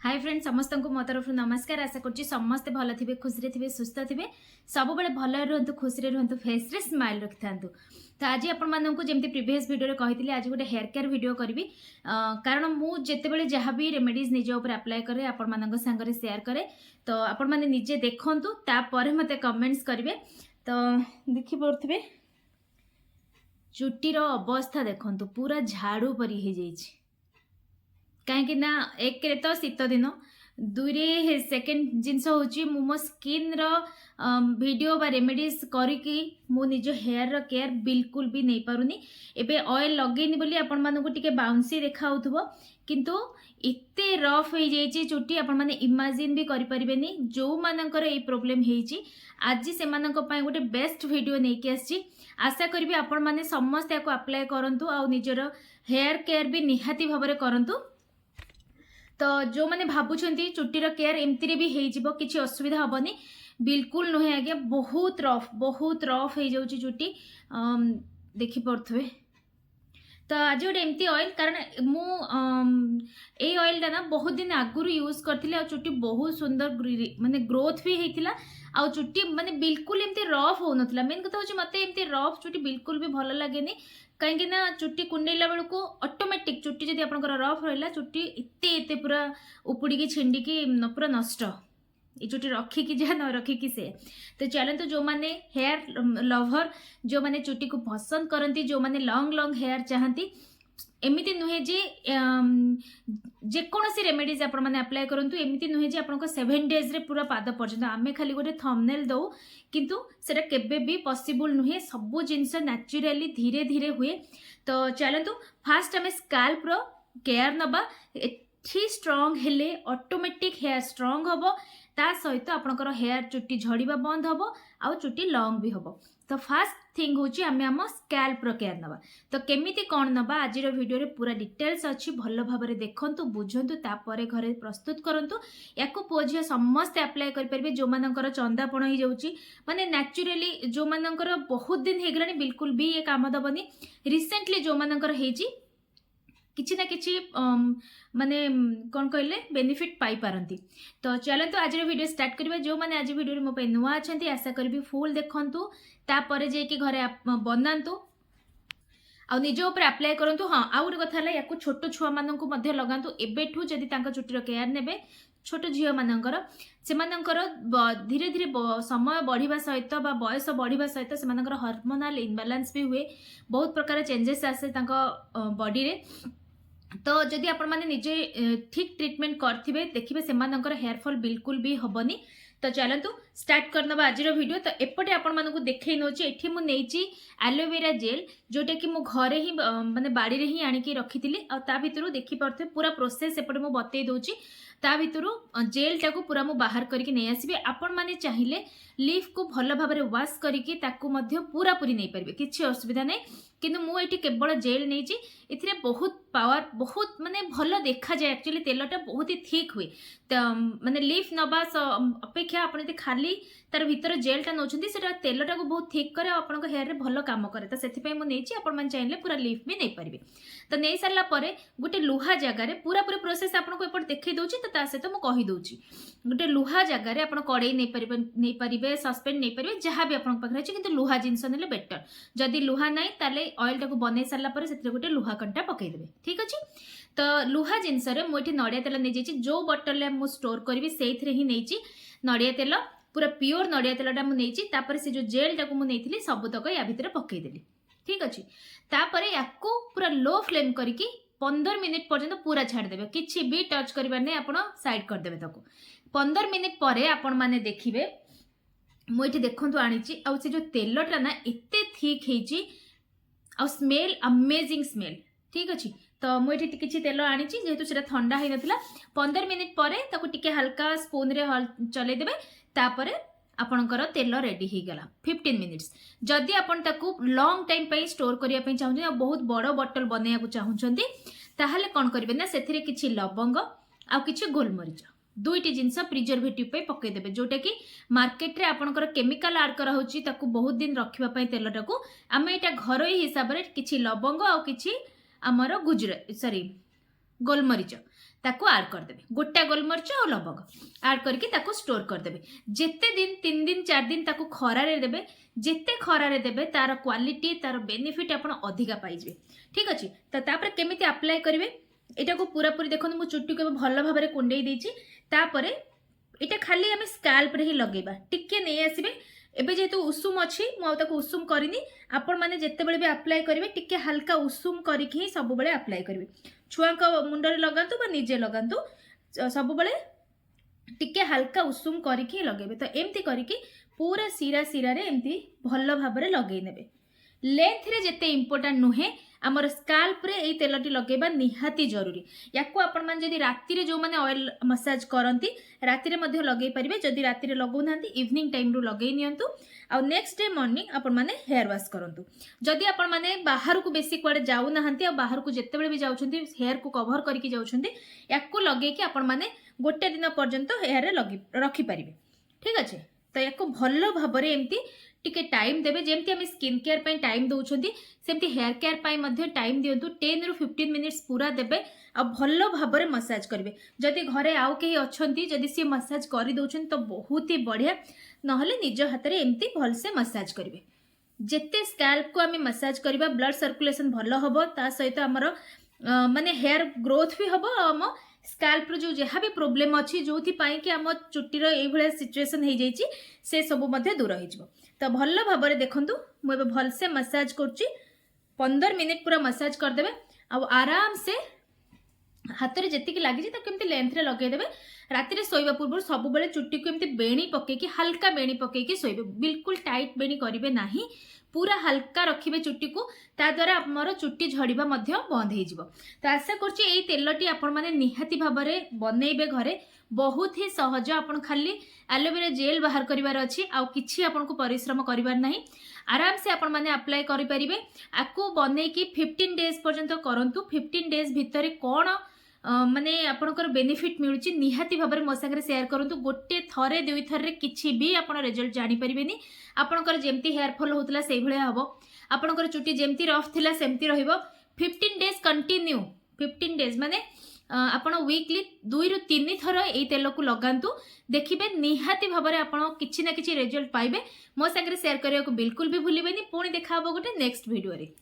Hi friend समस्त को मो तरफ नमस्कार। आशा करुँची समस्ते भल थे खुशी थे सुस्थ थे सब भल रुहतु खुशी रुहतु फेस रे स्माइल रखि था। तो आज आपण जमी प्रीवियस वीडियो कही आज गोटे हेयर केयर वीडियो करी कारण मुझे जहाँ भी रेमेडीज निज उपर अप्लाई करे आपण सांगे सेयार करे तो आपण मैंने निजे देखु तापर मत कमेंट्स करेंगे। तो देखिपे चुटीर अवस्था देखु पूरा झाड़ू परी हो जाइए कहीं ना एक तो शीत दिन दुई सेकेंड जिनस हूँ मो स्किन वीडियो बा रेमेडीज करिकी मु निज हेयर केयर बिल्कुल भी नहीं पारुनी। एबे ऑयल लगेनी बोली आपण मानकु टिके बाउंसी देखाउथबो किंतु इत्ते रफ हो जाइए चुटी आपण माने इमेजिन भी करि परिबेनी। जो मानकर ए प्रॉब्लम हेची आज से मानक पय गोटे बेस्ट वीडियो नेकी आछि। आशा करिबी आपण माने समस्त याको अप्लाई करंतु आ निजर हेयर केयर भी निहाती भाबरे करंतु। तो जो मैंने भावुंट चुटीर केयर एमती भी हो किसी असुविधा हेनी बिल्कुल नुहे आज्ञा बहुत रफ हो जाऊँगी चुटी देखिपे। तो आज गोटे एमती ऑयल कारण मु ए ऑयल ना बहुत दिन आगुरी यूज करती चुटी बहुत सुंदर माने ग्रोथ भी होता आ चुटी माने बिल्कुल एमती रफ हो नाला। मेन कथा हूँ मत एमती रफ चुटी बिल्कुल भी भल लगे कहीं ना चुटी कुंडेला बेलू को ऑटोमेटिक चुटी जब आप रफ रहा चुटी एते पूरा उपुड़ी छिंडिकी पूरा नष्ट ये चुटी रखिकी जहाँ न रखिकी से। तो चलते जो मैंने हेयर लवर जो मैंने चुटी को पसंद करती जो मैंने लॉन्ग लॉन्ग हेयर चाहती एमती नुहे जेकोसी रेमेडीज आप अप्लाई करूँ एमती नुहे आप 7 डेज रे पूरा पाद पर्यटन आम खाली गोटे थंबनेल दऊ किंतु सेटा केबे भी पॉसिबल नुहे सबू जिनस नेचुरली धीरे धीरे हुए। तो चलतु फास्ट आम स्काल्प रो केयर नबा एठी स्ट्रॉन्ग हेले ऑटोमेटिक हेयर स्ट्रॉन्ग होबो ता सहित आपनकर हेयर चुटी झड़ीबा बंद होबो आउ चुटी लॉन्ग भी होबो। तो फास्ट थिंग हूँ आम स्काल्प रो केयर नबा। तो केमिति कौन नबा आज वीडियो रे पूरा डिटेल्स अच्छी भल भाव में देखंतु बुझंतु तापर घरे प्रस्तुत करंतु याको पुओ झियो समस्ते अप्लाई कर परिबे। जो मानकर चंदापण हो जाउची माने नेचुरली जो मानकर बहुत दिन हो गलानी बिल्कुल भी ये काम दबनी रिसेंटली जो मानकर हेची किछि ना किछि माने कौन कहले बेनिफिट पाई पारंती। तो चलते आज वीडियो स्टार्ट करबा। जो माने आज वीडियो मो पे नुआ अछंती आशा करबी फुल देखंतु तापर जे घरे बनातु आ निज उपर अप्लाई करूँ। हाँ आउ गोटे कथा या छोट छुआ मानक लगातु एबेठू जदि चुटीर केयर नेबे छोट झील मानकर से धीरे धीरे समय बढ़िया सहित बयस बढ़िया सहित से हार्मोनाल इनबालांस भी हुए बहुत प्रकार चेंजेस आसे बॉडी रे। तो जदि आपण माने निजे ठीक ट्रीटमेंट करथिबे देखिबे सेमानकर हेयर फॉल बिल्कुल भी हबनी। तो चलतु स्टार्ट करनबा आज वीडियो। तो एपटे आपण मानकु देखै नोची एठी मु नेची एलोवेरा जेल जोटा कि मु घरे ही माने बाड़ी रे ही आनिकी रखितिली आ ता भितरु देखि परथे पूरा प्रोसेस एपटे मु बतै दोची। ता भितरु जेल टाकू पूरा मु बाहर करके नै आसीबे। आपण माने चाहिए लीफ को भल भाव में वाश करके ताकू मध्य पूरा पूरी नहीं पारे किसी असुविधा नहीं किंतु मु एठी केवल जेल नहीं इथिरे बहुत पावर बहुत माने भल देखा जाए एक्चुअली तेलटा बहुत ही थिक हुए। तो माने लीफ नबा अपेक्षा आपन खाली तार भीतर जेलटा नौछंती सेटा तेलटा को बहुत थिक करे आपन हेयर रे भल काम करे। तो सेति पई मु नेची आपन मन चाहिए पूरा लीफ भी नहीं पारिबे। तो नहीं सारला परे गोटे लुहा जगह रे पूरा पूरी प्रोसेस आपन को एपट देखै दोची। तो ता सहित मु कहि दोची गोटे लुहा जगह रे आपन कड़े नहीं पारिबे सस्पेंड नहीं पारिबे जहाँ भी आपन पाखरे अछि किंतु लुहा जिंस नेले बेटर। जदि लुहा नहीं ताले ऑयल टाको बनै सारला परे सेति गोटे लुहा कंटा पकई देबे ठीक अछि। तो लुहा जिनस रे मु एठी नडिया तेल नै जेछि जो बोतल ले मु स्टोर करबी सेइथरे ही नैछि नडिया तेल पूरा प्योर नडिया तेलटा मु नैछि। तापर से जो जेल टाको मु नैथिली सब तक या भितर पकई देली ठीक अछि। तापर याको पूरा लो फ्लेम करके 15 मिनिट पर्यंत पूरा छाड़ देबे किछि भी टच करबार नै आपण साइड कर देबे। ताको 15 मिनिट परे आपण माने देखिबे मुझे देखु आनी आ जो तेलटा ना एते थिक हेची आ स्मेल अमेजिंग स्मेल ठीक अच्छे। तो मुझे किसी तेल आनी जेहेतु से ठंडा हो नाला 15 मिनिट पर टिके हल्का स्पून रे चले देबे तापर आपणकर तेल रेडी हो गला 15 मिनिट्स। जदि आपण ताकू लॉन्ग टाइम पे स्टोर करने चाहते बहुत बड़ बोतल बनवाक चाहते ताहले कौन करेंगे ना से किसी लवंग आ कि गोलमरीच दुईटी जिनस प्रिजर्वेटिव पे पकईदेवे जोटा कि मार्केट रे आपणकर केमिकल आड करा होची ताकू बहुत दिन रखिबा तेलटाकू आम एटा घरोई हिसाब से किसी लवंग आ कि आमर गुजरात सॉरी गोलमरीच ताको आड करदेबे गोटा गोलमरिच और लवंग आड करके ताको स्टोर करदेबे जेते दिन 3 दिन 4 दिन ताको खरारे देबे जेते खरारे देबे तार क्वालिटी तार बेनिफिट आपण अधिका पाइबे ठीक अछि तो तापर केमिति अप्लाई करिवे एटा को पूरा पूरी देखन मु चुट्टी को भल भाबरे कुंडई देछि तापरे एटा खाली हमें स्कैल्प रे ही लगेबा टिके नै आसीबे एबे जेतु उषुम अछि मु ताको उषुम करिनी आपण माने जेते बेले भी अप्लाई करिवे टिके हल्का उषुम करिके ही सब बेले अप्लाई करिवे छुआ को मुंडरे लगांतु बा निजे लगांतु सब बेले टिके हल्का उषुम करिके लगेबे तो एमती करिके पूरा सिरा सिरा रे एमती भल भाबरे लगेई नेबे लेंथ रे जेते इंपोर्टेंट नुहे आमर स्काल्प रे एई तेलटी लगेबा निहाती जरूरी याको आपण मान जदी राती रे जो माने ऑयल मसाज करंती राती रे मध्ये लगेई परिबे जदी राती रे लगौ नांती इवनिंग टाइम रो लगेई नियंतु आ नेक्स्ट डे मॉर्निंग आपण माने हेयर वॉश करंतु जदी आपण माने बाहर को बेसी क्वाडे जाउ नाहंती आ बाहर को जेते बेले भी जाउछंती हेयर को कवर करके जाउछंती याको लगेई कि आपण माने गोटे दिन पर्यंत हेयर रे लगी रखी परिबे ठीक अछि तो याको भल्लो भाबरे एमती टिके टाइम देबे जेमती हम स्किन केयर पई टाइम दउछंती सेमती हेयर केयर पई मध्ये टाइम दियंतु 10 रु 15 मिनिट्स पूरा देबे आ भल्लो भाबरे मसाज करबे जदी घरे आउ केही अछंती जदी सी मसाज करि दउछन तो बहुत ही बढ़िया नहले निज हाथ रे एमती भल से मसाज करबे जेते स्कैल्प को आमे मसाज करबा ब्लड सर्कुलेशन भल्लो हबो ता सहित हमर माने हेयर ग्रोथ भी हबो हम स्कैल्प रो जो जहाँ भी प्रोब्लेम अच्छी जो कि आम चुट्टीर ये सिचुएसन हो जाइए से सब दूर हो तो भल भाव देखूँ मुझे भलसे मसाज करुच्ची 15 मिनिट पूरा मसाज करदे आराम से हाथ में जी लगी केमती लेंथ रे लगेदेवे राति रे सोइबा पूर्व सब बेले चुट्टी को एमती बेणी पकेकी हल्का बेणी पकेकी सोइबे बिल्कुल टाइट बेणी करिवे नाही पूरा हल्का रखिबे चुट्टी को ता द्वारा हमर चुट्टी झड़िबा मध्य बंद हो जिवो तो आशा करछि एई तेलटी आपण माने निहाती भाबरे बनेइबे घरे बहुत ही सहज आपण खाली एलोवेरा जेल बाहर करिवार अछि आ किछि आपण को परिश्रम करिवार नाही आराम से आपण माने अप्लाई करि परिबे आकु बनै कि 15 डेज पर्यंत करंतु 15 डेज भितरे कोन माने आपनकर बेनिफिट मिलुची निहाती भाबरे मो संगे शेयर करंतु गोटे थरे दुई थरे किछि भी आपण रिजल्ट जानि परिबेनी आपनकर जेमती हेयर फॉल होतला सेई भलिया हबो आपनकर चुट्टी जेमती रफ थिला सेमती रहिबो 15 डेज कंटिन्यू 15 डेज माने आपण वीकली 2 रु 3 थर एई तेल को लगांतु देखिबे निहाती भाबरे आपण किछि ना किछि रिजल्ट पाइबे मो संगे शेयर करिया को बिल्कुल भी भूलिबेनी पुणी देखा हबो गोटे नेक्स्ट वीडियो रे।